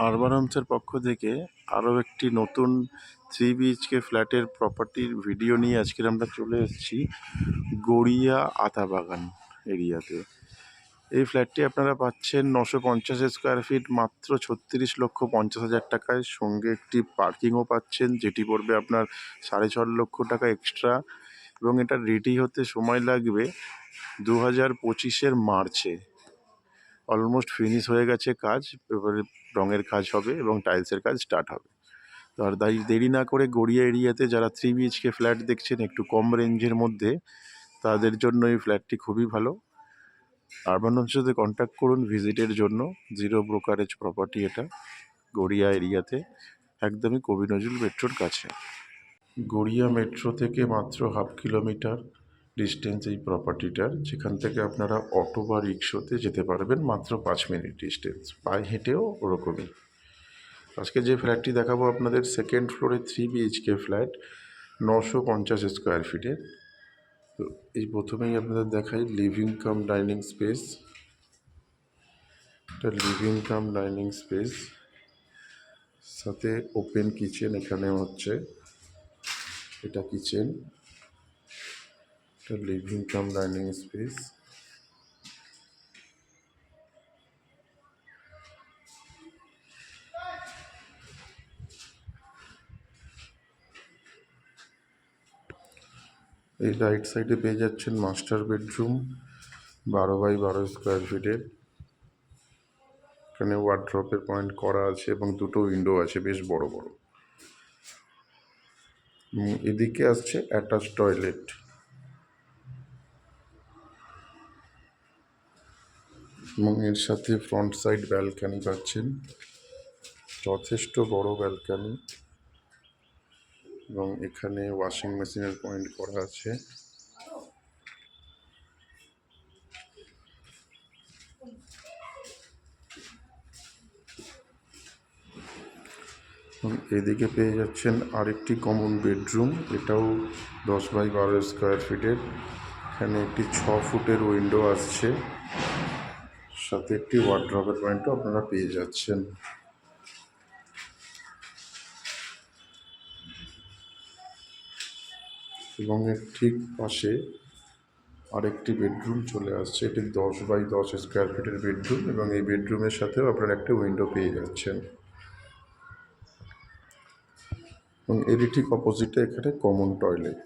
Urban হোমসের পক্ষ থেকে আরও একটি নতুন 3 BHK ফ্ল্যাটের প্রপার্টির ভিডিও নিয়ে আজকের আমরা চলে এসেছি গড়িয়া আতাবাগান এরিয়াতে। এই ফ্ল্যাটটি আপনারা পাচ্ছেন 950 স্কোয়ার ফিট মাত্র 36,50,000 টাকায়, সঙ্গে একটি পার্কিংও পাচ্ছেন যেটি পড়বে আপনার 6.5 লক্ষ টাকা এক্সট্রা, এবং এটা রেডি হতে সময় লাগবে 2025-এর মার্চে। অলমোস্ট ফিনিশ হয়ে গেছে কাজ, এবারে রঙের কাজ হবে এবং টাইলসের কাজ স্টার্ট হবে। তো আর দেরি না করে গড়িয়া এরিয়াতে যারা 3 BHK ফ্ল্যাট দেখছেন একটু কম রেঞ্জের মধ্যে, তাদের জন্য এই ফ্ল্যাটটি খুবই ভালো। আরবান হোমসের সাথে কন্ট্যাক্ট করুন ভিজিটের জন্য। 0 ব্রোকারেজ প্রপার্টি এটা, গড়িয়া এরিয়াতে, একদমই কবি নজরুল মেট্রোর কাছে। গড়িয়া মেট্রো থেকে মাত্র 1/2 কিলোমিটার ডিস্টেন্স এই প্রপার্টিটার, যেখান থেকে আপনারা অটো বা রিক্সাতে যেতে পারবেন মাত্র 5 মিনিট ডিস্টেন্স, পায়ে হেঁটেও ওরকমই। আজকে যে ফ্ল্যাটটি দেখাবো আপনাদের সেকেন্ড ফ্লোরে 3 BHK ফ্ল্যাট, 950 স্কোয়ার ফিটের। তো এই প্রথমেই আপনাদের দেখাই লিভিং কাম ডাইনিং স্পেস। এটা লিভিং কাম ডাইনিং স্পেস, সাথে ওপেন কিচেন। এখানে হচ্ছে এটা কিচেন, এটা লিভিং কাম ডাইনিং স্পেস। এই রাইট সাইডে পেয়ে যাচ্ছেন মাস্টার বেডরুম, 12x12 স্কোয়ার ফিটের। এখানে ওয়ার্ড্রপের পয়েন্ট করা আছে এবং দুটো উইন্ডো আছে বেশ বড় বড়। এদিকে আসছে অ্যাটাচ টয়লেট, এবং এর সাথে ফ্রন্ট সাইড ব্যালকানি পাচ্ছেন, যথেষ্ট বড় ব্যালকানি, এবং এখানে ওয়াশিং মেশিনের পয়েন্ট করা আছে। এদিকে পেয়ে যাচ্ছেন আরেকটি কমন বেডরুম, এটাও 10x12 স্কোয়ার ফিটের। এখানে একটি 6 ফুটের উইন্ডো আসছে, সাথে একটি ওয়ার্ড্রপের পয়েন্টও আপনারা পেয়ে যাচ্ছেন। এবং এর ঠিক পাশে আরেকটি বেডরুম চলে আসছে, এটি 10x10 স্কোয়ার ফিটের বেডরুম, এবং এই বেডরুমের সাথেও আপনারা একটা উইন্ডো পেয়ে যাচ্ছেন। এবং এরই ঠিক অপোজিটে এখানে কমন টয়লেট।